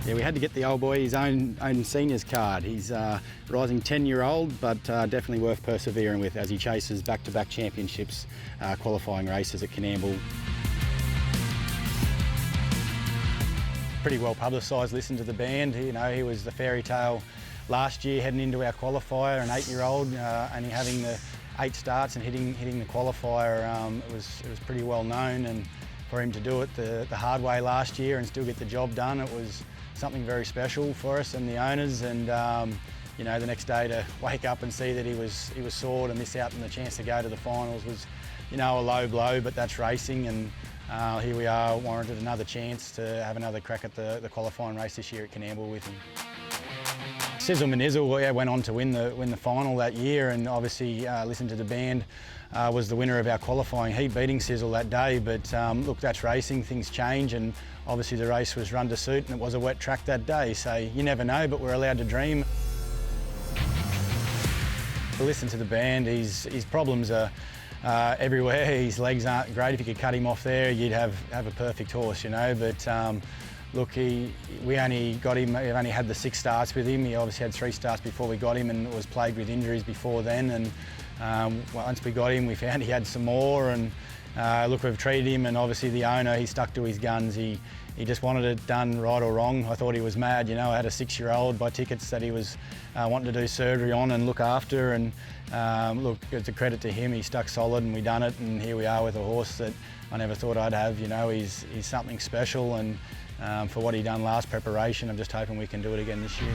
Yeah, we had to get the old boy his own seniors card. He's a rising 10-year-old, but definitely worth persevering with as he chases back-to-back championships, qualifying races at Canamble. Pretty well publicised, listened to the band. You know, he was the fairy tale last year heading into our qualifier, an 8-year-old, only having the 8 starts and hitting the qualifier. It was pretty well known, and for him to do it the hard way last year and still get the job done, it was something very special for us and the owners. And you know, the next day to wake up and see that he was sore to miss out on the chance to go to the finals was, you know, a low blow, but that's racing, and here we are, warranted another chance to have another crack at the qualifying race this year at Canamble with him. Sizzle Manizzle went on to win the final that year, and obviously listened to the band, was the winner of our qualifying heat, beating Sizzle that day. But look, that's racing, things change, and obviously the race was run to suit, and it was a wet track that day, so you never know, but we're allowed to dream. To listen to the band, his problems are everywhere. His legs aren't great. If you could cut him off there, you'd have a perfect horse, you know. But look, we only got him, we've only had the 6 starts with him. He obviously had 3 starts before we got him and was plagued with injuries before then. And once we got him, we found he had some more. And look, we've treated him, and obviously the owner, he stuck to his guns. He just wanted it done right or wrong. I thought he was mad, you know. I had a 6-year-old buy tickets that he was wanting to do surgery on and look after. And look, it's a credit to him. He stuck solid, and we done it. And here we are with a horse that I never thought I'd have. You know, he's something special. And for what he done last preparation, I'm just hoping we can do it again this year.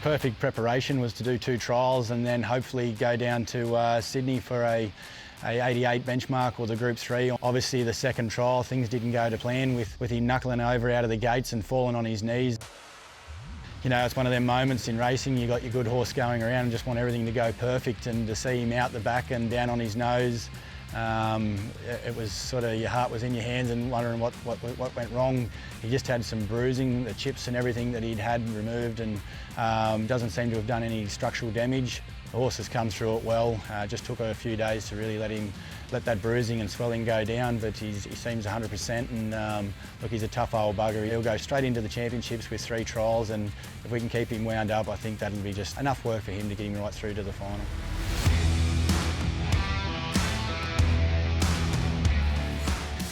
Perfect preparation was to do 2 trials and then hopefully go down to Sydney for a 88 benchmark or the Group 3. Obviously the second trial, things didn't go to plan with him knuckling over out of the gates and falling on his knees. You know, it's one of them moments in racing, you got your good horse going around and just want everything to go perfect, and to see him out the back and down on his nose, it was sort of, your heart was in your hands and wondering what went wrong. He just had some bruising, the chips and everything that he'd had removed, and doesn't seem to have done any structural damage. The horse has come through it well. Just took a few days to really let that bruising and swelling go down, but he seems 100%, and look, he's a tough old bugger. He'll go straight into the championships with 3 trials, and if we can keep him wound up, I think that'll be just enough work for him to get him right through to the final.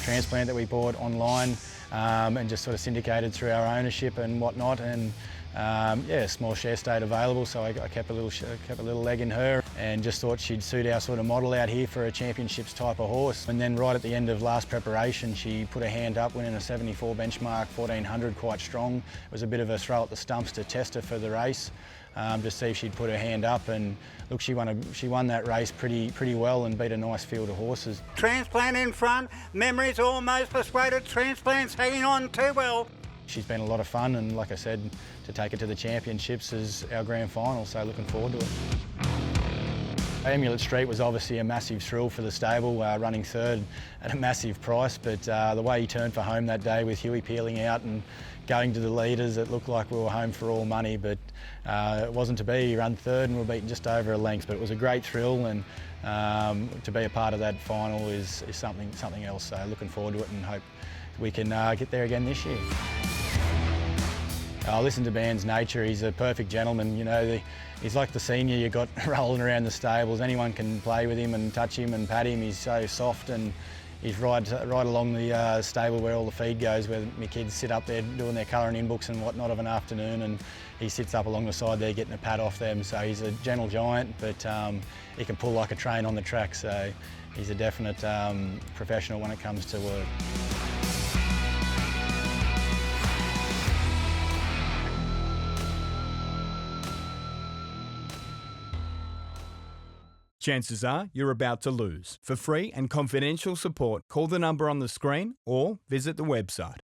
Transplant that we bought online and just sort of syndicated through our ownership and whatnot, and yeah, small share stayed available, so I kept a little leg in her, and just thought she'd suit our sort of model out here for a championships type of horse. And then right at the end of last preparation, she put her hand up, winning a 74 benchmark, 1400, quite strong. It was a bit of a throw at the stumps to test her for the race, to see if she'd put her hand up, and look, she won that race pretty well and beat a nice field of horses. Transplant in front, Memory's almost persuaded, Transplant's hanging on too well. She's been a lot of fun, and like I said, to take it to the championships is our grand final, so looking forward to it. Amulet Street was obviously a massive thrill for the stable, running third at a massive price, but the way he turned for home that day with Huey peeling out and going to the leaders, it looked like we were home for all money, but it wasn't to be. He ran third and we were beaten just over a length, but it was a great thrill, and to be a part of that final is something else, so looking forward to it and hope we can get there again this year. I listen to Band's nature. He's a perfect gentleman. You know, he's like the senior you got rolling around the stables. Anyone can play with him and touch him and pat him. He's so soft, and he's right along the stable where all the feed goes, where my kids sit up there doing their colouring in books and whatnot of an afternoon, and he sits up along the side there getting a pat off them. So he's a gentle giant, but he can pull like a train on the track. So he's a definite professional when it comes to work. Chances are you're about to lose. For free and confidential support, call the number on the screen or visit the website.